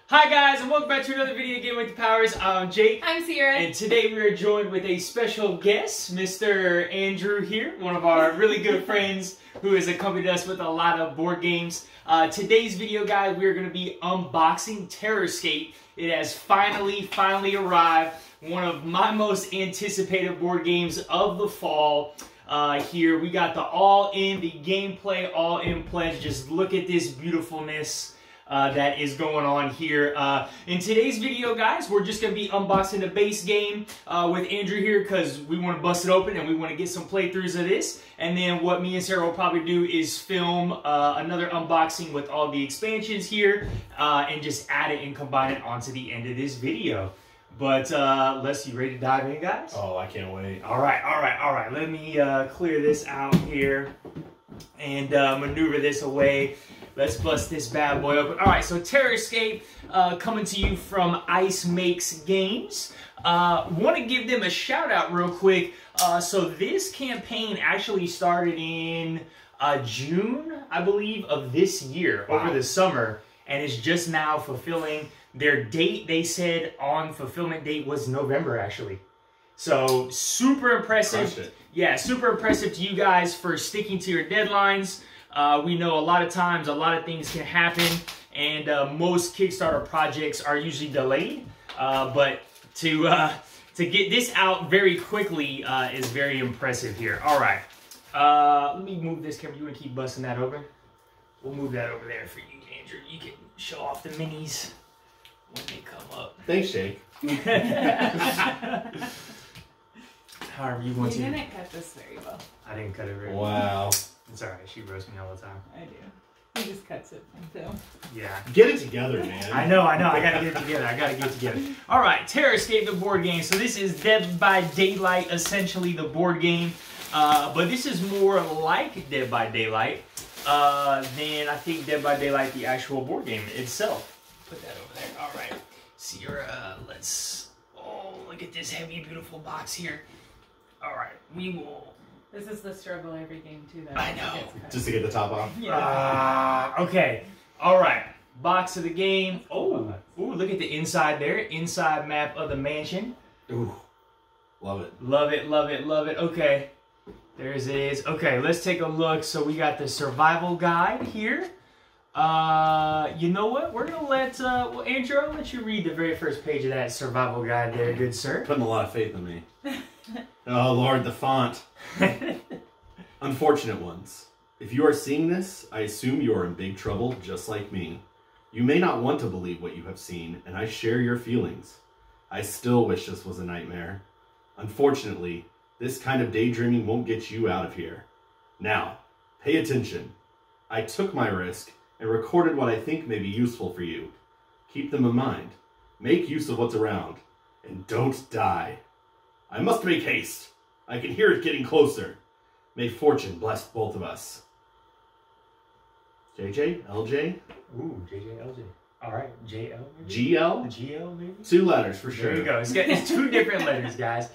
Hi guys, and welcome back to another video Game with the Powers. I'm Jake. I'm Sierra. And today we are joined with a special guest, Mr. Andrew here, one of our really good friends who has accompanied us with a lot of board games. Today's video, guys, we are going to be unboxing Terrorscape. It has finally arrived. One of my most anticipated board games of the fall. Here we got the all-in, the gameplay all-in pledge. Just look at this beautifulness that is going on here. In today's video, guys, we're just going to be unboxing the base game with Andrew here because we want to bust it open and we want to get some playthroughs of this. And then what me and Sarah will probably do is film another unboxing with all the expansions here and just add it and combine it onto the end of this video. But you ready to dive in, guys? Oh, I can't wait. All right. Let me clear this out here and maneuver this away. Let's bust this bad boy open. All right, so Terrorscape coming to you from Ice Makes Games. Want to give them a shout out real quick. So this campaign actually started in June, I believe, of this year, over the summer, and is just now fulfilling their date. They said on fulfillment date was November, actually. So super impressive. Yeah, super impressive to you guys for sticking to your deadlines. We know a lot of times, a lot of things can happen, and most Kickstarter projects are usually delayed. But to get this out very quickly is very impressive here. All right, let me move this camera. You want to keep busting that open? We'll move that over there for you, Andrew. You can show off the minis when they come up. Thanks, Jake. However you want to. You didn't cut this very well. I didn't cut it very well. Wow. It's alright, she roasts me all the time. I do. He just cuts it from film. Yeah. Get it together, man. I know. I gotta get it together. Alright, Terrorscape, the board game. So this is Dead by Daylight, essentially the board game. But this is more like Dead by Daylight than I think Dead by Daylight, the actual board game itself. Put that over there. Alright. Sierra, look at this heavy, beautiful box here. Alright, we will... This is the struggle every game too, though. I know. Just to get the top off? Yeah. Okay. All right. Box of the game. Oh. Ooh, look at the inside there. Inside map of the mansion. Ooh. Love it. Love it, love it, love it. Okay. There's it is. Okay, let's take a look. So we got the survival guide here. You know what? We're going to let, well, Andrew, I'll let you read the very first page of that survival guide there, good sir. Putting a lot of faith in me. Oh, Lord, the font. Unfortunate ones. If you are seeing this, I assume you are in big trouble, just like me. You may not want to believe what you have seen, and I share your feelings. I still wish this was a nightmare. Unfortunately, this kind of daydreaming won't get you out of here. Now, pay attention. I took my risk and recorded what I think may be useful for you. Keep them in mind. Make use of what's around, and don't die. I must make haste. I can hear it getting closer. May fortune bless both of us. JJ? LJ? Ooh, JJ, LJ. All right, JL maybe? GL? GL maybe? 2 letters for sure. There you go. It's 2 different letters, guys.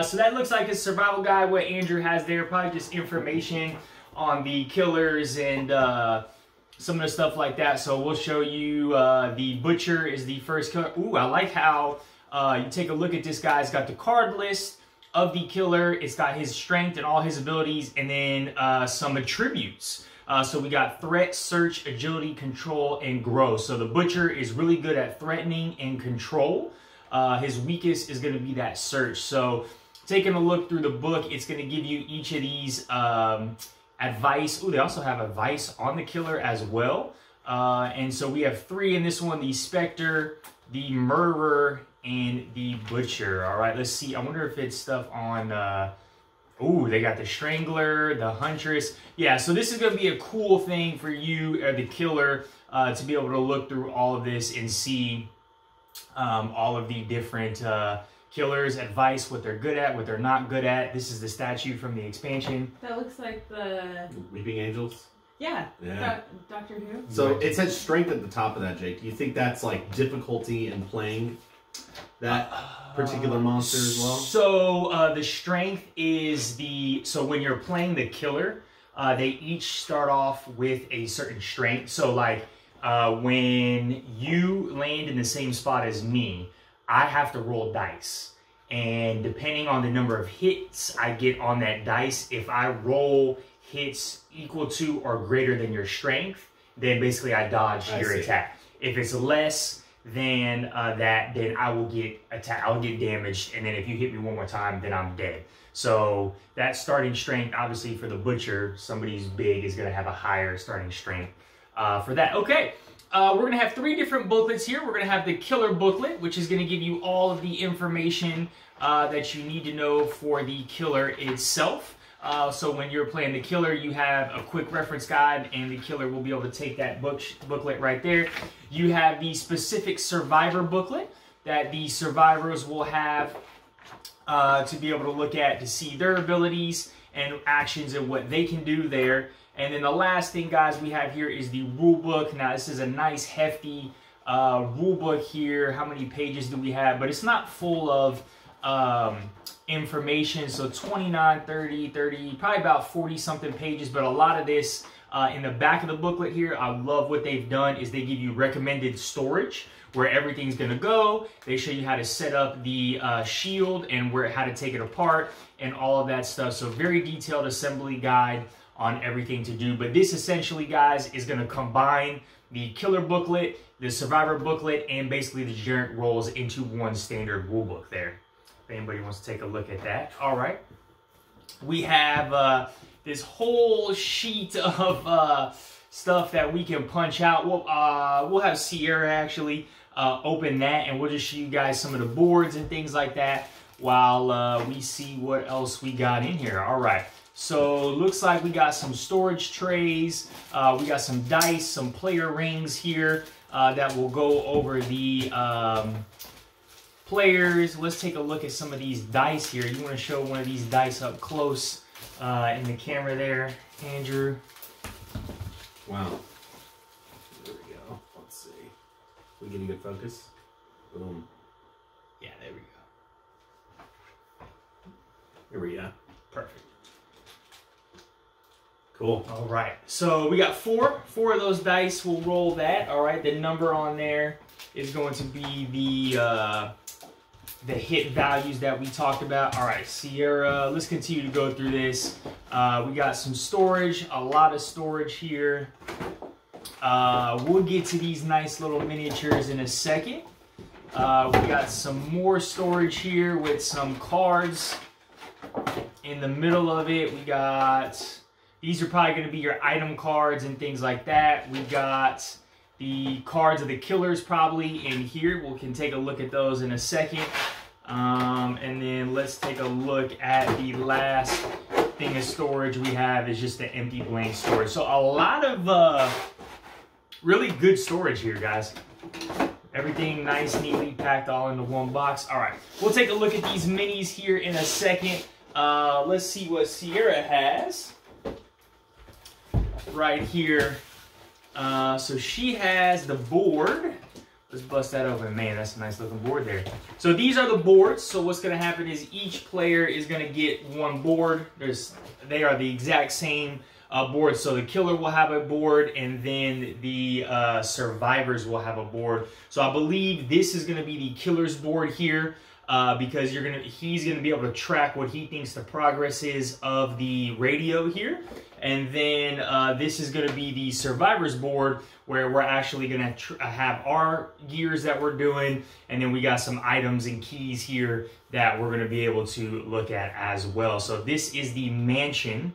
So that looks like a survival guide. What Andrew has there, probably just information on the killers and some of the stuff like that. So we'll show you the Butcher is the first killer. Ooh, I like how you take a look at this guy. It's got the card list of the killer. It's got his strength and all his abilities, and then some attributes. So we got threat, search, agility, control, and grow. So the Butcher is really good at threatening and control. His weakest is going to be that search. So taking a look through the book, it's going to give you each of these advice. Ooh, they also have advice on the killer as well. And so we have 3 in this one: the Spectre, the Murderer, and the Butcher. All right, let's see. I wonder if it's stuff on... ooh, they got the Strangler, the Huntress. Yeah, so this is going to be a cool thing for you, the killer, to be able to look through all of this and see all of the different killers, advice, what they're good at, what they're not good at. This is the statue from the expansion. That looks like the... Weeping Angels? Yeah. Yeah. Doctor Who? So it says strength at the top of that, Jake. Do you think that's like difficulty in playing that particular monster as well? So the strength is the... So when you're playing the killer, they each start off with a certain strength. So like when you land in the same spot as me, I have to roll dice. And depending on the number of hits I get on that dice, if I roll hits equal to or greater than your strength, then basically I dodge your attack. If it's less than that, then I will get attacked. I'll get damaged, and then if you hit me one more time, then I'm dead. So that starting strength, obviously for the butcher, somebody who's big is going to have a higher starting strength for that. Okay, we're going to have 3 different booklets here. We're going to have the killer booklet, which is going to give you all of the information that you need to know for the killer itself. So when you're playing the killer, you have a quick reference guide, and the killer will be able to take that booklet right there. You have the specific survivor booklet that the survivors will have to be able to look at to see their abilities and actions and what they can do there. And then the last thing, guys, we have here is the rule book. Now, this is a nice, hefty rule book here. How many pages do we have? But it's not full of information. So 29, 30, probably about 40-something pages. But a lot of this in the back of the booklet here, I love what they've done is they give you recommended storage where everything's going to go. They show you how to set up the shield and how to take it apart and all of that stuff. So very detailed assembly guide on everything to do. But this essentially, guys, is going to combine the killer booklet, the survivor booklet, and basically the generic roles into one standard rule book there. If anybody wants to take a look at that. All right. We have this whole sheet of stuff that we can punch out. We'll have Sierra actually open that, and we'll just show you guys some of the boards and things like that while we see what else we got in here. All right. So looks like we got some storage trays. We got some dice, some player rings here that will go over the players. Let's take a look at some of these dice here. You want to show one of these dice up close in the camera there, Andrew? Wow. There we go. Let's see. We get a good focus. Boom. Yeah, there we go. Here we go. Perfect. Cool. All right. So we got four of those dice. We'll roll that. All right. The number on there is going to be the hit values that we talked about. All right, Sierra, let's continue to go through this. We got some storage, a lot of storage here. We'll get to these nice little miniatures in a second. We got some more storage here with some cards. In the middle of it, we got, these are probably going to be your item cards and things like that. We got the cards of the killers probably in here. We can take a look at those in a second. And then let's take a look at the last thing of storage we have is just the empty blank storage. So a lot of really good storage here, guys. Everything nice, neatly packed all into one box. All right, we'll take a look at these minis here in a second. Let's see what Sierra has right here. So she has the board. Let's bust that open. Man, that's a nice looking board there. So these are the boards. So what's going to happen is each player is going to get one board. They are the exact same board. So the killer will have a board, and then the survivors will have a board. So I believe this is going to be the killer's board here. Because he's gonna be able to track what he thinks the progress is of the radio here, and then this is gonna be the survivors board where we're actually gonna have our gears that we're doing, and then we got some items and keys here that we're gonna be able to look at as well. So this is the mansion.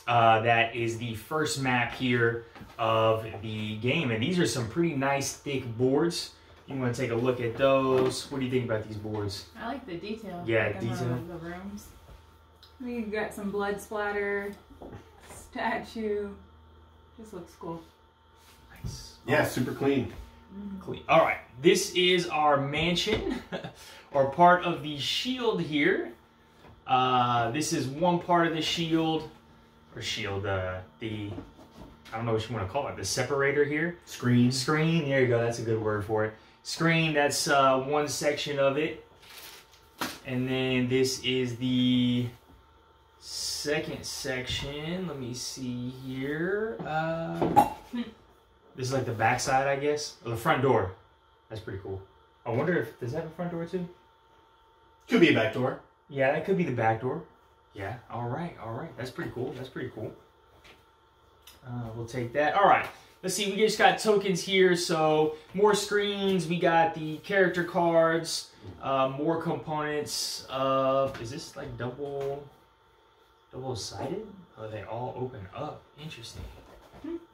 That is the first map here of the game, and these are some pretty nice thick boards. You want to take a look at those. What do you think about these boards? I like the detail. Yeah, like detail. The rooms. We got some blood splatter, statue. This looks cool. Nice. Yeah, super clean. Clean. All right, this is our mansion, or part of the shield here. This is one part of the shield, or shield. I don't know what you want to call it. The separator here. Screen. Screen. There you go. That's a good word for it. Screen, that's one section of it. And then this is the second section. Let me see here. This is like the back side, I guess, or the front door. That's pretty cool. I wonder if does that have a front door too? Could be a back door. Yeah, that could be the back door. Yeah. All right. That's pretty cool. We'll take that. All right. Let's see. We just got tokens here, so more screens. We got the character cards, more components. Is this like double-sided? Oh, they all open up. Interesting.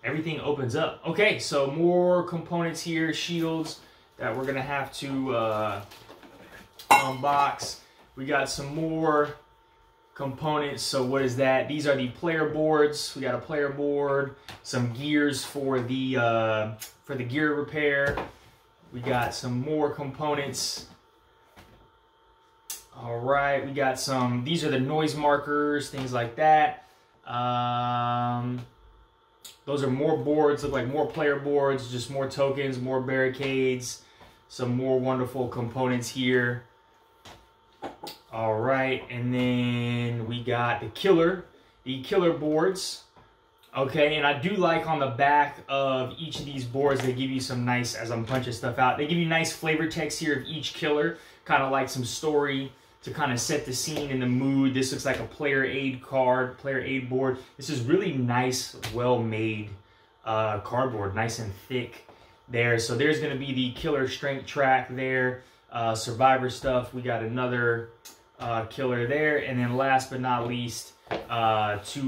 Everything opens up. Okay, so more components here, shields that we're gonna have to unbox. We got some more components. So what is that? These are the player boards. We got a player board, some gears for the gear repair. We got some more components. All right, we got some. These are the noise markers, things like that. Those are more boards, look like more player boards, just more tokens, more barricades, some more wonderful components here. All right, and then we got the killer boards. Okay, and I do like on the back of each of these boards, they give you some nice, as I'm punching stuff out, they give you nice flavor text here of each killer, kind of like some story to kind of set the scene and the mood. This looks like a player aid card, player aid board. This is really nice, well-made cardboard, nice and thick there. So there's gonna be the killer strength track there, survivor stuff. We got another killer there, and then last but not least, 2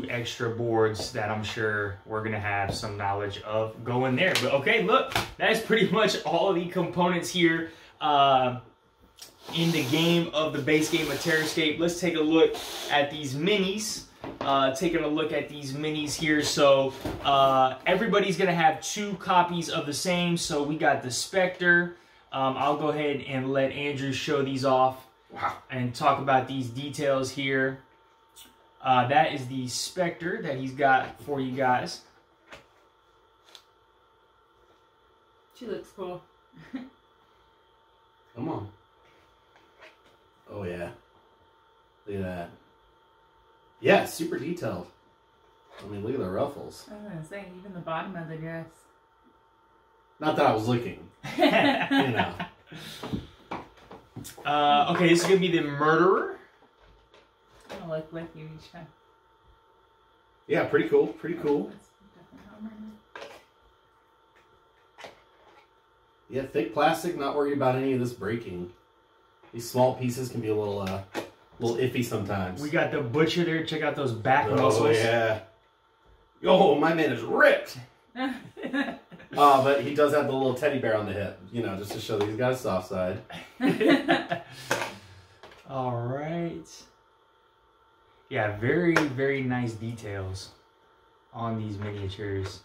extra boards that I'm sure we're gonna have some knowledge of going there. But okay, look, that is pretty much all of the components here in the game of the base game of Terrorscape. Let's take a look at these minis. Taking a look at these minis here. So everybody's gonna have 2 copies of the same. So we got the Spectre. I'll go ahead and let Andrew show these off and talk about these details here. That is the Spectre that he's got for you guys. She looks cool. Come on. Oh yeah. Look at that. Yeah, super detailed. I mean, look at the ruffles. I was gonna say, even the bottom of the dress. Not that I was looking. You know. Okay, this is gonna be the Murderer. I'm gonna look like you each time. Yeah, pretty cool. Pretty cool. Yeah, thick plastic. Not worried about any of this breaking. These small pieces can be a little iffy sometimes. We got the Butcher there. Check out those back muscles. Oh yeah. Oh, my man is ripped. But he does have the little teddy bear on the hip, you know, just to show that he's got a soft side. All right. Yeah, very, very nice details on these miniatures.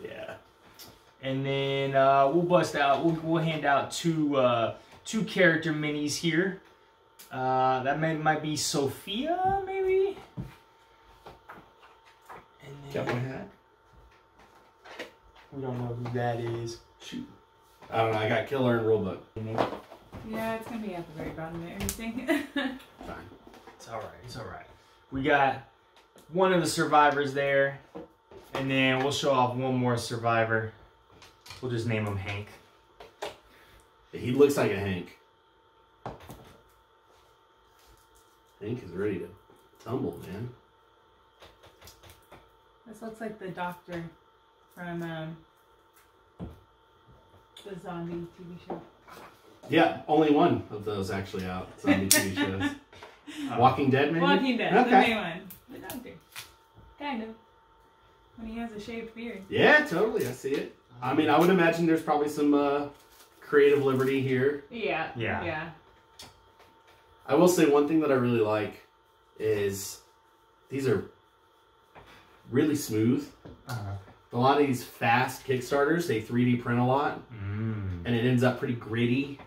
Yeah. And then we'll bust out. We'll hand out two character minis here. That might be Sophia, maybe. And then, Got my hat. We don't know who that is. Shoot. I don't know. I got killer and rulebook. Yeah, it's gonna be at the very bottom of everything. Fine. It's all right. It's all right. We got one of the survivors there, and then we'll show off one more survivor. We'll just name him Hank. He looks like a Hank. Hank is ready to tumble, man. This looks like the doctor from the zombie TV show. Yeah, only one of those actually out. Zombie TV shows. Walking Dead, maybe? Walking Dead, okay. the main one. The doctor. Kind of. When he has a shaved beard. Yeah, totally. I see it. I mean, I would imagine there's probably some creative liberty here. Yeah. Yeah. Yeah. I will say one thing that I really like is these are really smooth. A lot of these fast Kickstarters, they 3D print a lot, and it ends up pretty gritty.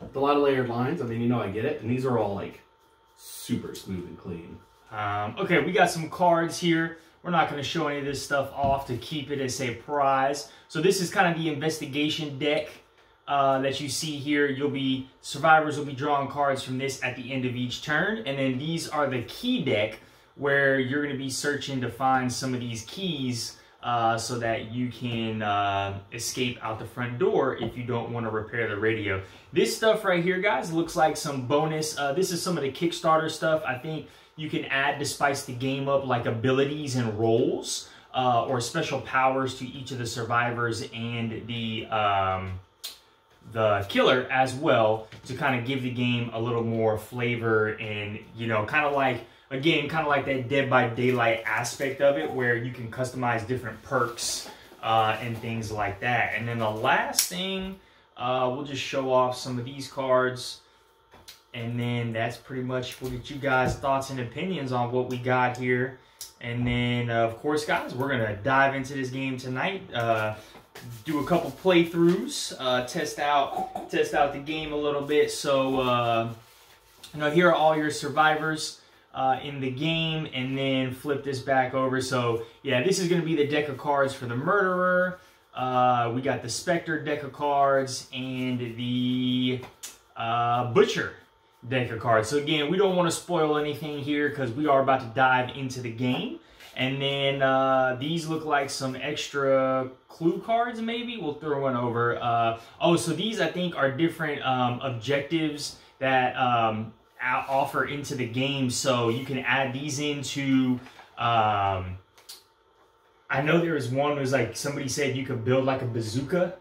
With a lot of layered lines. I mean, you know, I get it. And these are all like super smooth and clean. Okay, we got some cards here. We're not going to show any of this stuff off to keep it as a prize. So this is kind of the investigation deck that you see here. Survivors will be drawing cards from this at the end of each turn. And then these are the key deck, where you're going to be searching to find some of these keys so that you can escape out the front door if you don't want to repair the radio. This stuff right here, guys, looks like some bonus. This is some of the Kickstarter stuff. I think you can add to spice the game up, like abilities and roles or special powers to each of the survivors and the killer as well, to kind of give the game a little more flavor and, you know, kind of like, again, kind of like that Dead by Daylight aspect of it, where you can customize different perks and things like that. And then the last thing, we'll just show off some of these cards. And then that's pretty much, we'll get you guys' thoughts and opinions on what we got here. And then, of course, guys, we're going to dive into this game tonight. Do a couple playthroughs, test out the game a little bit. So, you know, here are all your survivors in the game, and then flip this back over. So yeah, this is going to be the deck of cards for the murderer. We got the Spectre deck of cards and the Butcher deck of cards. So again, we don't want to spoil anything here because we are about to dive into the game. And then these look like some extra clue cards, maybe. We'll throw one over. Oh, so these I think are different objectives that offer into the game, so you can add these into I know there was one that was like, somebody said you could build like a bazooka,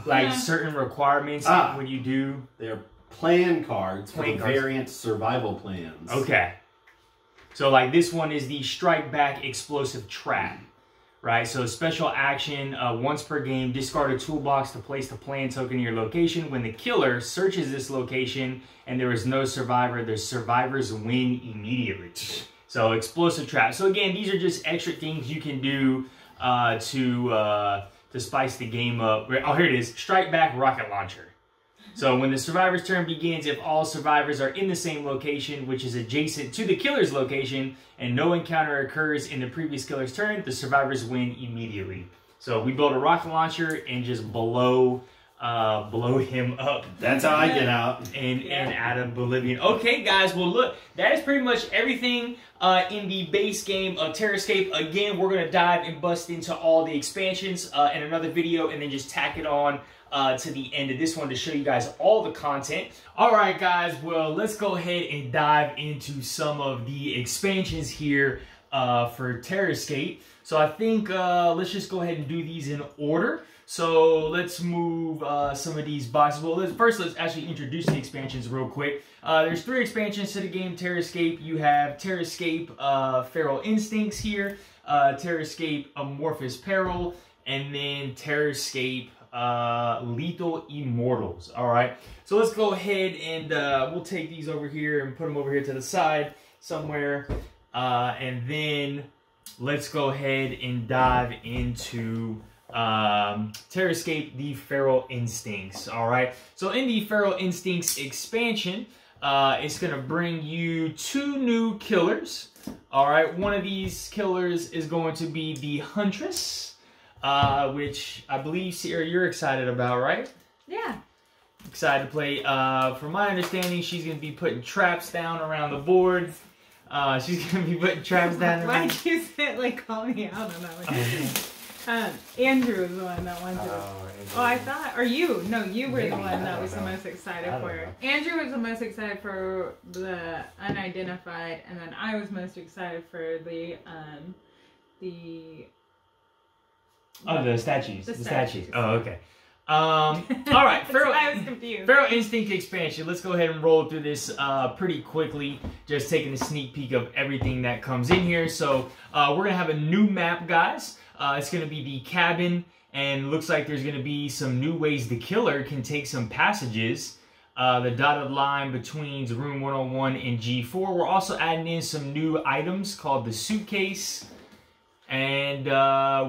like certain requirements when you do. They're plan cards for variant survival plans. Okay, so like this one is the strike back explosive trap, right? So special action, once per game, discard a toolbox to place the plan token in your location. When the killer searches this location and there is no survivor, the survivors win immediately. So explosive trap. So again, these are just extra things you can do to spice the game up. Oh, here it is. Strike back rocket launcher. So when the survivor's turn begins, if all survivors are in the same location, which is adjacent to the killer's location, and no encounter occurs in the previous killer's turn, the survivors win immediately. So we build a rocket launcher and just blow him up. That's how I get out. And out of Bolivian. Okay, guys. Well, look, that is pretty much everything in the base game of Terrorscape. Again, we're going to dive and bust into all the expansions in another video, and then just tack it on to the end of this one to show you guys all the content. All right, guys. Well, let's go ahead and dive into some of the expansions here for Terrorscape. So I think let's just go ahead and do these in order. So let's move some of these boxes. Well, let's actually introduce the expansions real quick. There's 3 expansions to the game Terrorscape. You have Terrorscape Feral Instincts here, Terrorscape Amorphous Peril, and then Terrorscape Lethal Immortals. All right, so let's go ahead and we'll take these over here and put them over here to the side somewhere, and then let's go ahead and dive into Terrorscape the Feral Instincts. All right, so in the Feral Instincts expansion, it's gonna bring you 2 new killers. All right, one of these killers is going to be the Huntress, which I believe, Sierra, you're excited about, right? Yeah. Excited to play. From my understanding, she's gonna be putting traps down around the board. She's gonna be putting traps down. Why did you say, like, call me out on that one? Andrew was the one that wanted to. Oh, I thought, or you? No, you were the one that was the most excited for it. Andrew was the most excited for the unidentified, and then I was most excited for the statues. The statues. Oh, okay. All right, I was confused. Feral Instinct expansion. Let's go ahead and roll through this pretty quickly. Just taking a sneak peek of everything that comes in here. So we're gonna have a new map, guys. It's gonna be the cabin, and looks like there's gonna be some new ways the killer can take some passages. The dotted line between room 101 and G4. We're also adding in some new items called the suitcase. And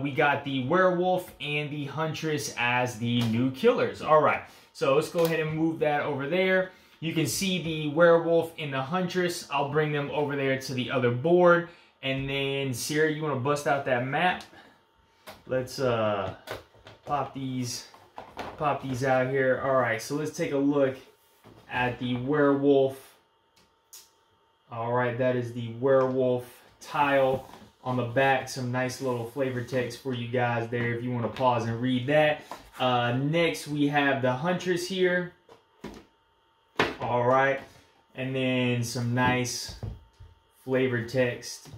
we got the werewolf and the huntress as the new killers. All right, so let's go ahead and move that over there. You can see the werewolf and the huntress. I'll bring them over there to the other board. And then, Sierra, you want to bust out that map? Let's pop these out here. All right, so let's take a look at the werewolf. All right, that is the werewolf tile on the back. Some nice little flavor text for you guys there if you want to pause and read that. Next, we have the Huntress here. All right. And then some nice flavor text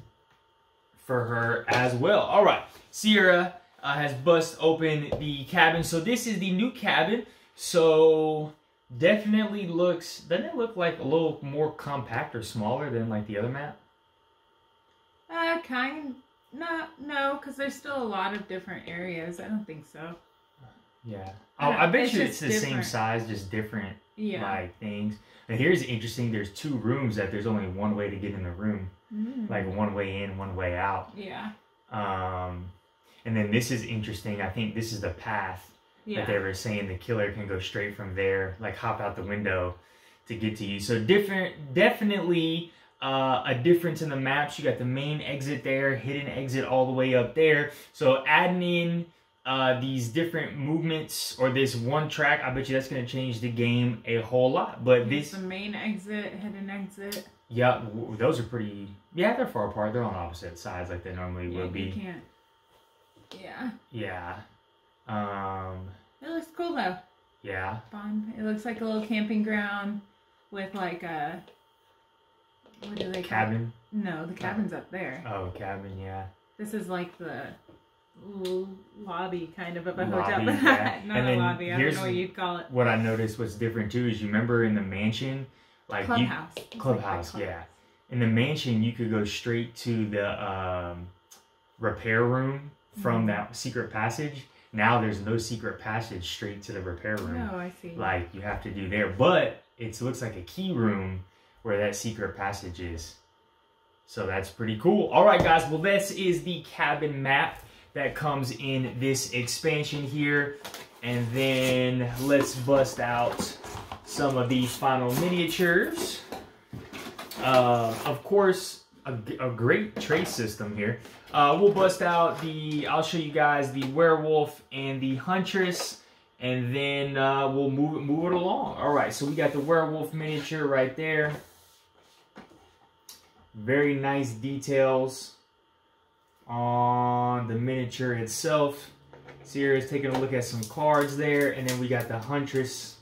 for her as well. All right. Sierra has bust open the cabin. So this is the new cabin. So definitely looks, doesn't it look like a little more compact or smaller than like the other map? No, because there's still a lot of different areas. I don't think so. Yeah. I bet you it's the same size, just different like things. And here's interesting, there's 2 rooms that there's only one way to get in the room. Like one way in, one way out. Yeah. And then this is interesting. I think this is the path that they were saying the killer can go straight from there, like hop out the window to get to you. So definitely a difference in the maps. You got the main exit there, hidden exit all the way up there. So adding in these different movements or this one track, I bet you that's going to change the game a whole lot. But this the main exit, hidden exit. Yeah, those are pretty. Yeah, they're far apart. They're on opposite sides like they normally would be. You can't. Yeah. Yeah. It looks cool though. Yeah. Fun. It looks like a little camping ground with like a. What do they call it? No, the cabin's up there. Oh, cabin. Yeah. This is like the lobby kind of a hotel. Yeah. Not a lobby. I don't know what you'd call it. What I noticed was different too is you remember in the mansion, like clubhouse. Clubhouse. Yeah. In the mansion, you could go straight to the repair room from that secret passage. Now there's no secret passage straight to the repair room. Oh, I see. Like you have to do there, but it looks like a key room where that secret passage is. So that's pretty cool. All right, guys. Well, this is the cabin map that comes in this expansion here. And then let's bust out some of these final miniatures. Of course, a great trace system here. We'll bust out I'll show you guys the werewolf and the huntress, and then we'll move it along. All right, so we got the werewolf miniature right there. Very nice details on the miniature itself. Sierra's taking a look at some cards there, and then we got the huntress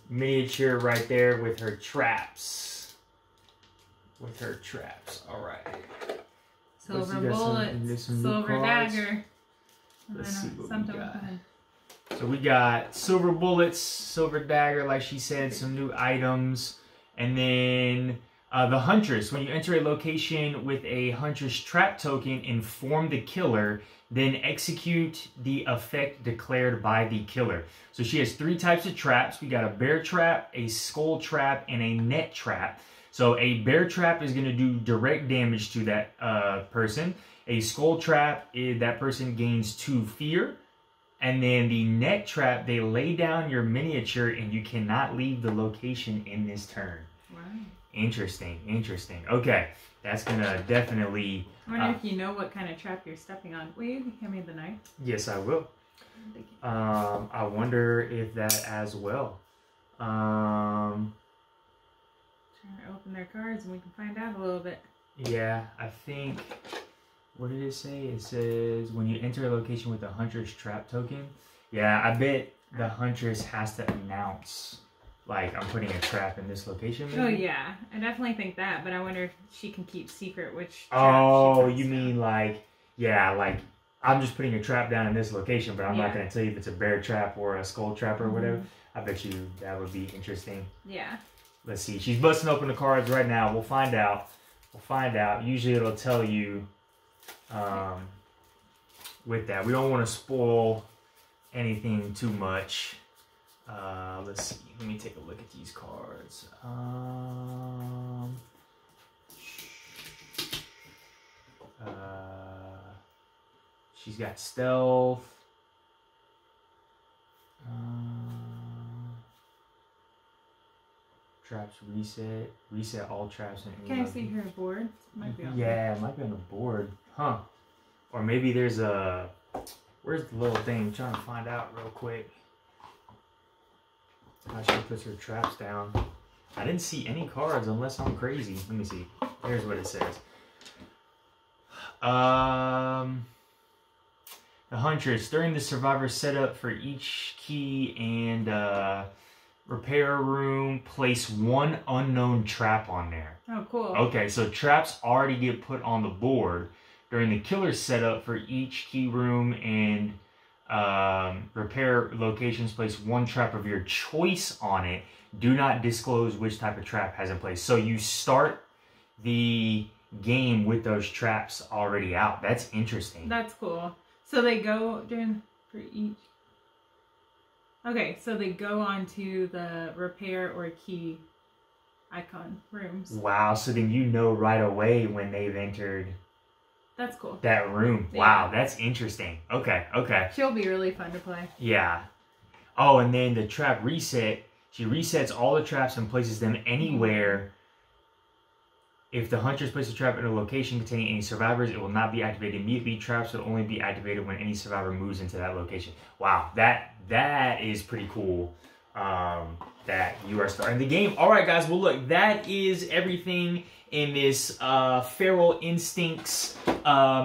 miniature right there with her traps. All right. Silver bullets, silver dagger. Let's see what we got. So we got silver bullets, silver dagger, like she said, some new items, and then the huntress. When you enter a location with a huntress trap token, inform the killer, then execute the effect declared by the killer. So she has 3 types of traps. We got a bear trap, a skull trap, and a net trap. So a bear trap is going to do direct damage to that person. A skull trap, that person gains 2 fear. And then the net trap, they lay down your miniature and you cannot leave the location in this turn. Wow. Interesting. Okay, that's going to definitely... I wonder if you know what kind of trap you're stepping on. Will you hand me the knife? Yes, I will. I wonder if that as well. Open their cards and we can find out a little bit. Yeah, I think, what did it say? It says when you enter a location with a huntress trap token. Yeah, I bet the huntress has to announce, like, I'm putting a trap in this location. Maybe? Oh yeah, I definitely think that, but I wonder if she can keep secret which trap you mean like, yeah, like, I'm just putting a trap down in this location, but I'm not going to tell you if it's a bear trap or a skull trap or whatever. I bet you that would be interesting. Yeah. Let's see. She's busting open the cards right now. We'll find out. Usually it'll tell you with that. We don't want to spoil anything too much. Let's see. Let me take a look at these cards. She's got stealth. Traps reset all traps. Can I see her board? Might be on it might be on the board. Huh. Or maybe there's a... Where's the little thing? I'm trying to find out real quick. How she puts her traps down. I didn't see any cards unless I'm crazy. Let me see. Here's what it says. The Huntress. During the survivor setup for each key and repair room, place one unknown trap on there. Oh, cool. Okay, so traps already get put on the board. During the killer setup for each key room and repair locations, place one trap of your choice on it. Do not disclose which type of trap has in place. So you start the game with those traps already out. That's interesting. That's cool. So they go for each. Okay, so they go onto the repair or key icon rooms. Wow, so then you know right away when they've entered. That's cool. That room. Yeah. Wow, that's interesting. Okay, okay. She'll be really fun to play. Yeah. Oh, and then the trap reset. She resets all the traps and places them anywhere. If the Huntress places a trap in a location containing any survivors, it will not be activated immediately. Traps will only be activated when any survivor moves into that location. Wow, that is pretty cool. That you are starting the game. All right, guys. Well, look, that is everything in this Feral Instincts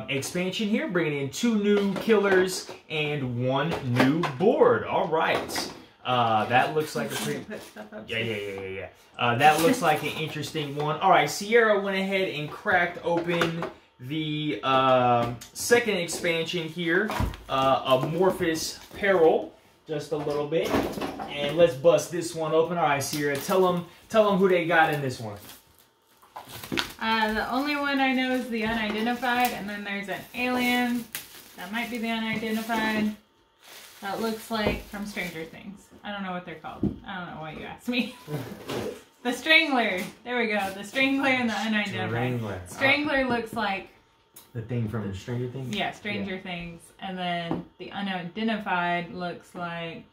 expansion here, bringing in 2 new killers and 1 new board. All right. That looks like a pretty... Yeah. That looks like an interesting one. All right, Sierra went ahead and cracked open the second expansion here, Amorphous Peril, just a little bit. And let's bust this one open. All right, Sierra, tell them who they got in this one. The only one I know is the unidentified, and then there's an alien. That might be the unidentified. That looks like from Stranger Things. I don't know what they're called. I don't know why you asked me. The Strangler. There we go. The Strangler and the unidentified. Strangler looks like... The thing from Stranger Things? Yeah, Stranger Things. And then the unidentified looks like...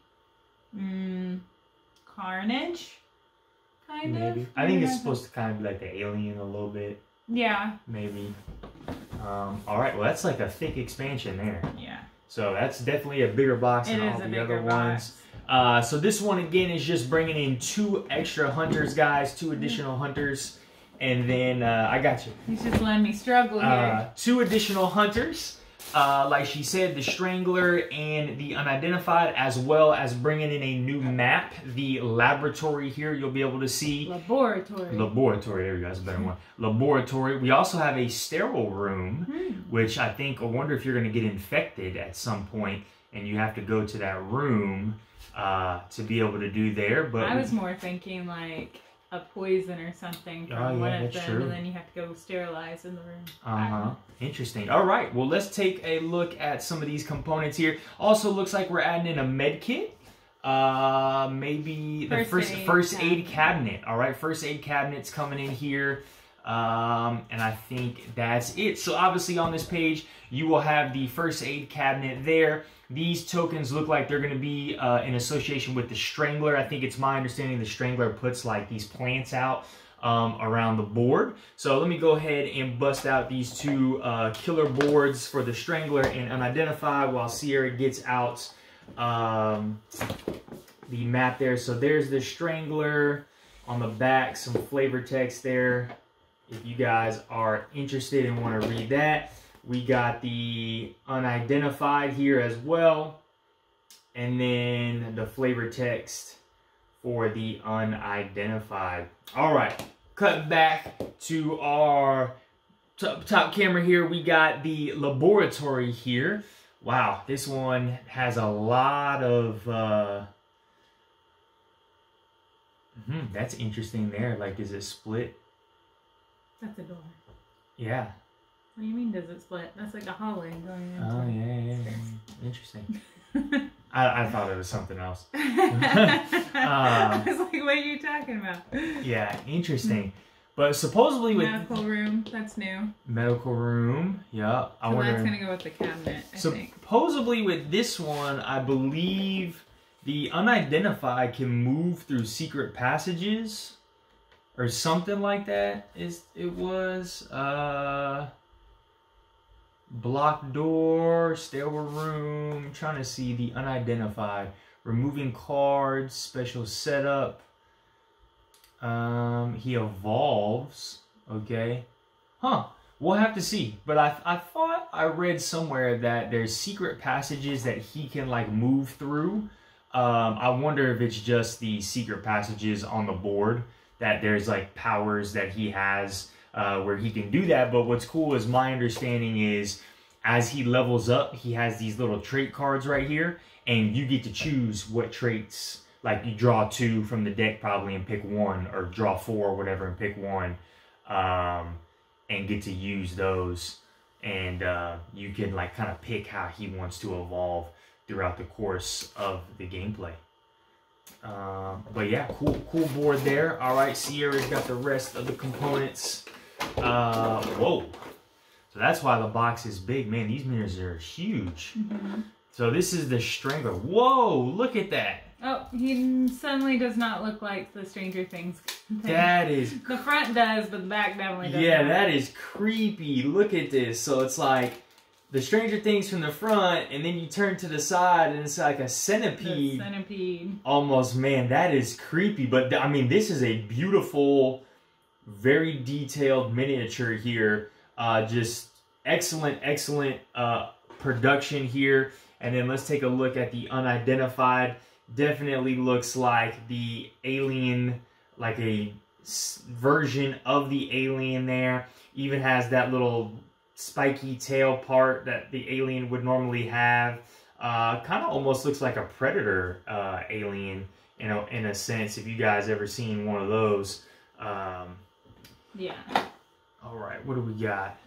Carnage? Kind of? I think it's supposed to kind of be like the alien a little bit. Yeah. Maybe. Alright, well that's like a thick expansion there. Yeah. So that's definitely a bigger box than all the other ones. So this one again is just bringing in 2 extra hunters, guys. 2 additional hunters. And then, I got you. He's just letting me struggle here. 2 additional hunters. Like she said, the Strangler and the Unidentified, as well as bringing in a new map, the Laboratory here. You'll be able to see. Laboratory. There we go. That's a better one. Laboratory. We also have a sterile room, which I wonder if you're going to get infected at some point, and you have to go to that room to be able to do there. But I was more thinking like a poison or something from one of them, and then you have to go sterilize in the room. Interesting. All right. Well, let's take a look at some of these components here. Also, looks like we're adding in a med kit. Maybe the first aid cabinet. All right, first aid cabinet's coming in here. And I think that's it. So obviously on this page, you will have the first aid cabinet there. These tokens look like they're going to be in association with the Strangler. I think it's my understanding the Strangler puts like these plants out around the board. So let me go ahead and bust out these 2 killer boards for the Strangler and Unidentified while Sierra gets out the map there. So there's the Strangler on the back, some flavor text there. If you guys are interested and want to read that. We got the Unidentified here as well. And then the flavor text for the Unidentified. All right, cut back to our top camera here. We got the Laboratory here. Wow, this one has a lot of... that's interesting there. Like, is it split? That's a door. Yeah. What do you mean, does it split? That's like a hallway going into. Oh, yeah. Interesting. I thought it was something else. I was like, what are you talking about? Yeah, interesting. But supposedly with... Medical room, that's new. Medical room, yeah. So that's going to go with the cabinet, I think. Supposedly with this one, I believe the Unidentified can move through secret passages. Or something like that. It was blocked door, stairwell room. I'm trying to see the Unidentified. Removing cards, special setup. He evolves. Okay. Huh. We'll have to see. But I thought I read somewhere that there's secret passages that he can like move through. I wonder if it's just the secret passages on the board, that there's like powers that he has where he can do that. But what's cool is my understanding is as he levels up, he has these little trait cards right here, and you get to choose what traits. Like you draw 2 from the deck probably and pick 1, or draw 4 or whatever and pick 1, and get to use those. And you can like kind of pick how he wants to evolve throughout the course of the gameplay. But yeah, cool board there. All right, Sierra's got the rest of the components. Whoa. So that's why the box is big. Man, these mirrors are huge. Mm-hmm. So this is the Strangler. Whoa, look at that. Oh, he suddenly does not look like the Stranger Things thing. That is... The front does, but the back definitely doesn't. Yeah, that is creepy. Look at this. So it's like the Stranger Things from the front, and then you turn to the side, and it's like a centipede. The centipede. Almost, man, that is creepy. But, I mean, this is a beautiful, very detailed miniature here. Just excellent production here. And then let's take a look at the unidentified. Definitely looks like the alien, like a version of the alien there. Even has that little spiky tail part that the alien would normally have. Kind of almost looks like a predator alien, you know, in a sense, if you guys ever seen one of those. Yeah. All right, what do we got?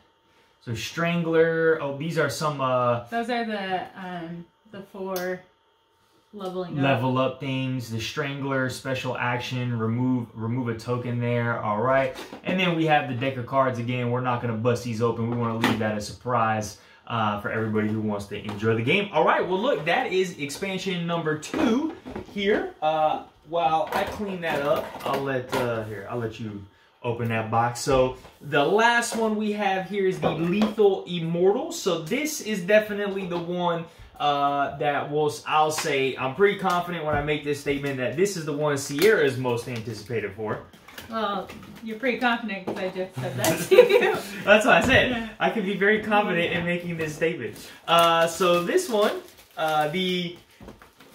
So Strangler. Oh, these are some. Those are the 4 leveling up. Level up things. The Strangler, special action, remove a token there. All right, and then we have the deck of cards again. We're not going to bust these open. We want to leave that a surprise for everybody who wants to enjoy the game. All right, well look, that is expansion number 2 here. While I clean that up, I'll let you open that box. So the last one we have here is the Lethal Immortals. So this is definitely the one that I'll say, I'm pretty confident when I make this statement that this is the one Sierra is most anticipated for. Well, you're pretty confident because I just said that to you. That's what I said. Yeah. I can be very confident in making this statement. So this one, the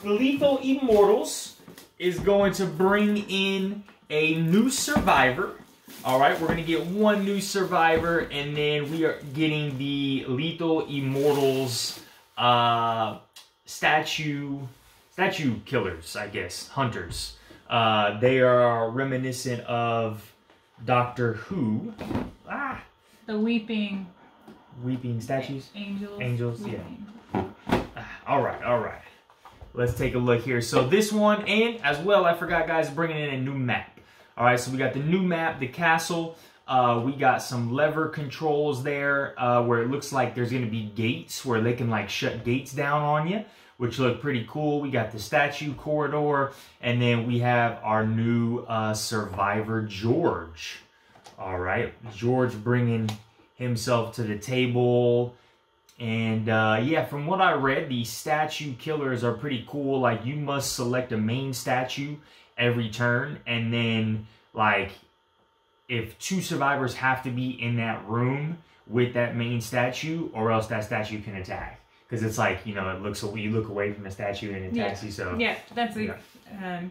Lethal Immortals, is going to bring in a new survivor. All right, we're going to get 1 new survivor, and then we are getting the Lethal Immortals statue killers, I guess, hunters. They are reminiscent of Doctor Who. The weeping statues? Angels. Weeping. Yeah. All right. Let's take a look here. So this one, and as well, I forgot, guys, bringing in a new map. All right, so we got the new map, the castle. We got some lever controls there where it looks like there's going to be gates where they can like shut gates down on you, which look pretty cool. We got the statue corridor, and then we have our new survivor, George. All right, George bringing himself to the table. And yeah, from what I read, the statue killers are pretty cool. Like, you must select a main statue every turn, and then like if 2 survivors have to be in that room with that main statue, or else that statue can attack. Because it's like, you know, you look away from the statue and it attacks you. So yeah, that's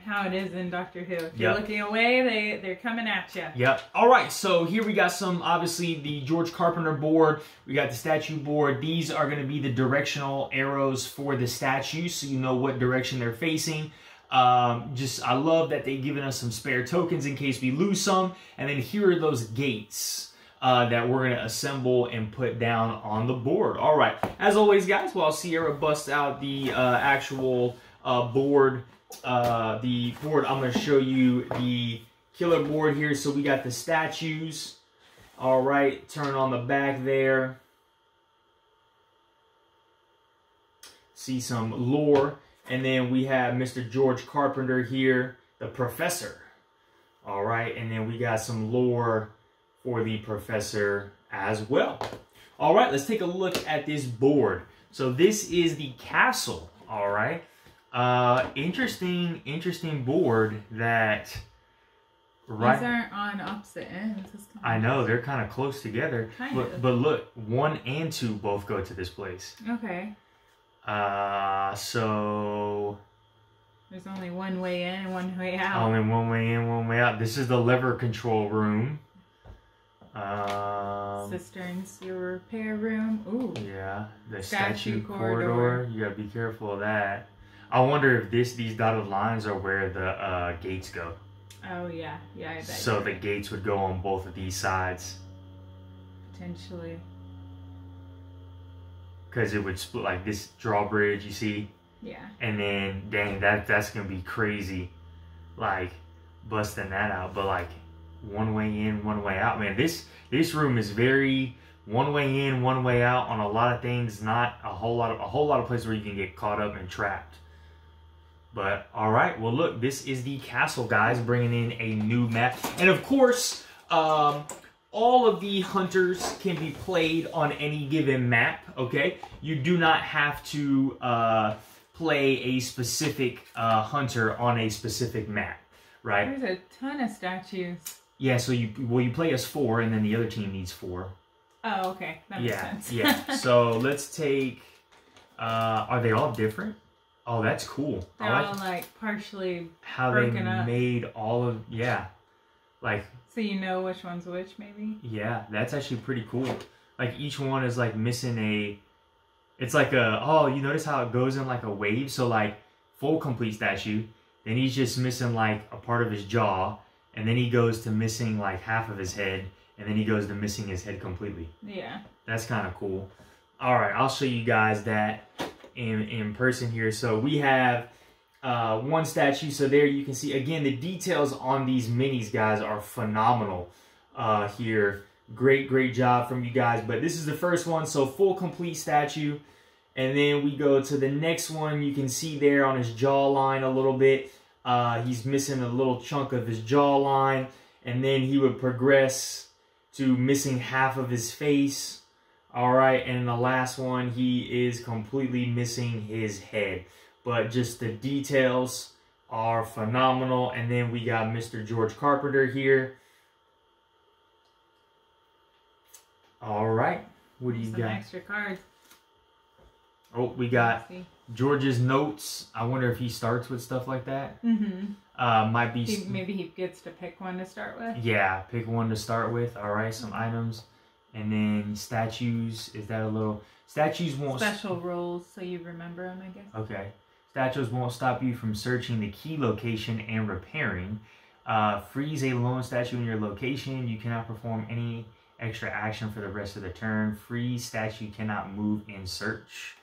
how it is in Doctor Who. If you're looking away, they're coming at you. Yep. All right, so here we got some, obviously, the George Carpenter board. We got the statue board. These are going to be the directional arrows for the statues, so you know what direction they're facing. I love that they've given us some spare tokens in case we lose some. And then here are those gates that we're going to assemble and put down on the board. All right. As always, guys, while Sierra busts out the actual board, I'm going to show you the killer board here. So we got the statues. All right. Turn on the back there. See some lore. And then we have Mr. George Carpenter here, the Professor. All right, and then we got some lore for the Professor as well. All right, let's take a look at this board. So this is the castle, all right. Interesting board that right. These aren't on opposite ends. I know, they're kind of close together. But look, 1 and 2 both go to this place. Okay. So... There's only one way in and one way out. Only one way in, one way out. This is the lever control room. Cisterns, your repair room. Ooh. Yeah, the statue corridor. You gotta be careful of that. I wonder if these dotted lines are where the gates go. Oh yeah, yeah. I bet. So the gates would go on both of these sides. Potentially. Because it would split like this drawbridge, you see. Yeah. And then, dang, that's gonna be crazy, like busting that out. But like, one way in, one way out, man. This room is very one way in, one way out on a lot of things. Not a whole lot of places where you can get caught up and trapped. But all right, well look, this is the castle, guys, bringing in a new map, and of course, all of the hunters can be played on any given map. Okay, you do not have to play a specific hunter on a specific map, right? There's a ton of statues. Yeah, so you play as 4, and then the other team needs 4. Oh, okay, that makes sense. Yeah. So let's take. Are they all different? Oh, that's cool. They're all like partially how broken they up. made all of like. So you know which one's which, maybe. Yeah, that's actually pretty cool. Like each one is like missing a. It's like a, oh, you notice how it goes in like a wave? So like full complete statue, then he's just missing like a part of his jaw, and then he goes to missing like half of his head, and then he goes to missing his head completely. Yeah. That's kind of cool. All right, I'll show you guys that in person here. So we have one statue. So there you can see, again, the details on these minis, guys, are phenomenal here. Great job from you guys. But this is the first one, so full complete statue. And then we go to the next one. You can see there on his jawline a little bit. He's missing a little chunk of his jawline. And then he would progress to missing half of his face. All right, and in the last one, he is completely missing his head. But just the details are phenomenal. And then we got Mr. George Carpenter here. All right, what do you got? Some extra cards. Oh, we got George's notes. I wonder if he starts with stuff like that. Mm-hmm. Might be. Maybe he gets to pick one to start with. Yeah, pick one to start with. All right, some items. And then statues. Is that a little... Statues won't... Special rules, so you remember them, I guess. Okay. Statues won't stop you from searching the key location and repairing. Freeze a lone statue in your location. You cannot perform any extra action for the rest of the turn. Freeze statue cannot move in search.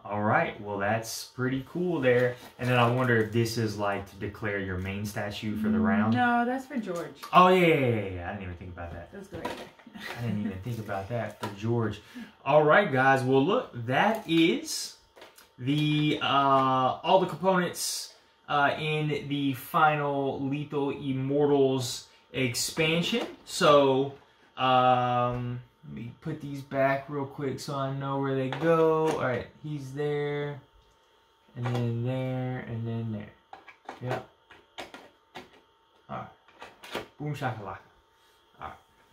All right. Well, that's pretty cool there. And then I wonder if this is like to declare your main statue for the round. No, that's for George. Oh, yeah. I didn't even think about that. That's good right there. I didn't even think about that for George. All right, guys. Well, look, that is the all the components in the final Lethal Immortals expansion. So let me put these back real quick so I know where they go. All right, he's there, and then there, and then there. Yep. All right. Boom shakalaka.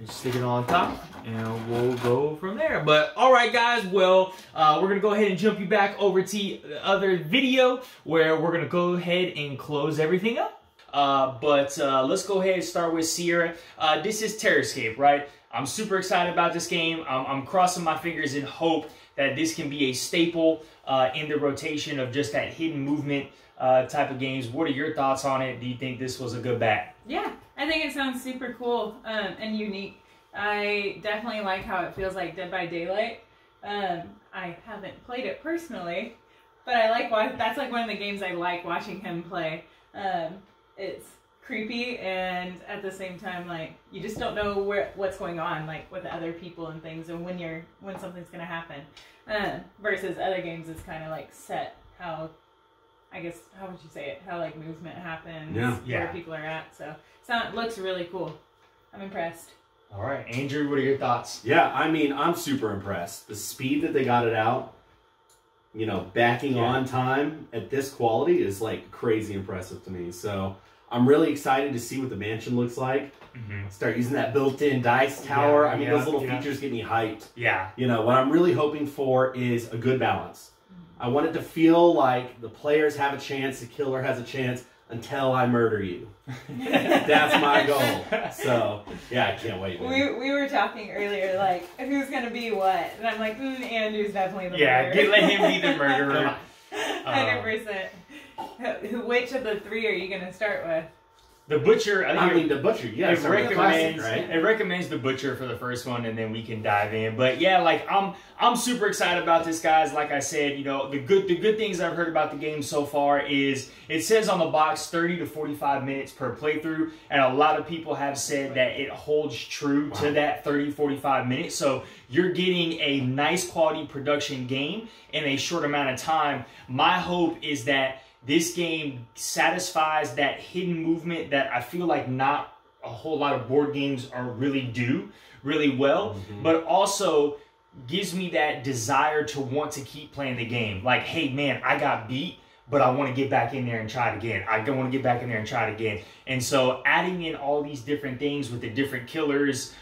Just stick it on top, and we'll go from there. But, all right, guys, well, we're going to go ahead and jump you back over to the other video where we're going to go ahead and close everything up. But let's go ahead and start with Sierra. This is Terrorscape, right? I'm super excited about this game. I'm crossing my fingers in hope that this can be a staple in the rotation of just that hidden movement type of games. What are your thoughts on it? Do you think this was a good bet? Yeah, I think it sounds super cool and unique. I definitely like how it feels like Dead by Daylight. I haven't played it personally, but I like that's like one of the games I like watching him play. It's creepy, and at the same time, like, you just don't know what's going on, like with other people and things, and when something's gonna happen. Versus other games, it's kind of like set how. I guess, how would you say it? How, like, movement happens, where people are at. So, it looks really cool. I'm impressed. All right. Andrew, what are your thoughts? Yeah, I mean, I'm super impressed. The speed that they got it out, you know, backing on time at this quality is, like, crazy impressive to me. So, I'm really excited to see what the mansion looks like. Start using that built-in dice tower. I mean, those little features get me hyped. Yeah. You know, what I'm really hoping for is a good balance. I want it to feel like the players have a chance, the killer has a chance until I murder you. That's my goal. So, yeah, I can't wait. We were talking earlier, like, who's going to be what? And I'm like, Andrew's definitely the murderer. Yeah, let him be the murderer. 100%. Which of the three are you going to start with? The Butcher. I mean, the Butcher, yeah. It recommends the Butcher for the first one, and then we can dive in. But yeah, like I'm super excited about this, guys. Like I said, you know, the good things I've heard about the game so far is it says on the box 30 to 45 minutes per playthrough, and a lot of people have said that it holds true to that 30-45 minutes. So you're getting a nice quality production game in a short amount of time. My hope is that this game satisfies that hidden movement that I feel like not a whole lot of board games are do really well, but also gives me that desire to want to keep playing the game. Like, hey man, I got beat, but I want to get back in there and try it again. I want to get back in there and try it again. And so adding in all these different things with the different killers,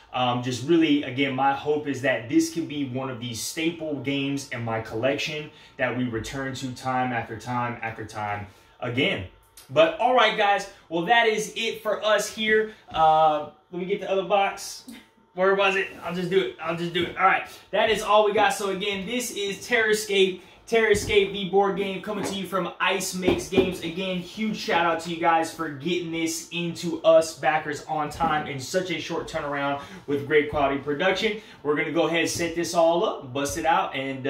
just really, again, my hope is that this could be one of these staple games in my collection that we return to time after time after time again. But all right, guys, well, that is it for us here. Let me get the other box. Where was it? I'll just do it. All right, that is all we got. So again, this is Terrorscape, the board game, coming to you from Ice Makes Games. Again, huge shout out to you guys for getting this into us backers on time in such a short turnaround with great quality production. We're going to go ahead and set this all up, bust it out, and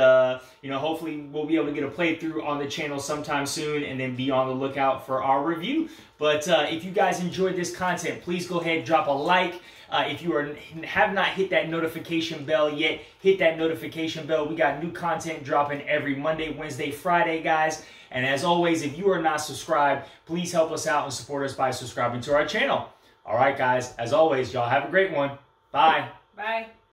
you know, hopefully we'll be able to get a playthrough on the channel sometime soon, and then be on the lookout for our review. But if you guys enjoyed this content, please go ahead and drop a like. If you have not hit that notification bell yet, hit that notification bell. We got new content dropping every Monday, Wednesday, Friday, guys. And as always, if you are not subscribed, please help us out and support us by subscribing to our channel. All right, guys. As always, y'all have a great one. Bye. Bye.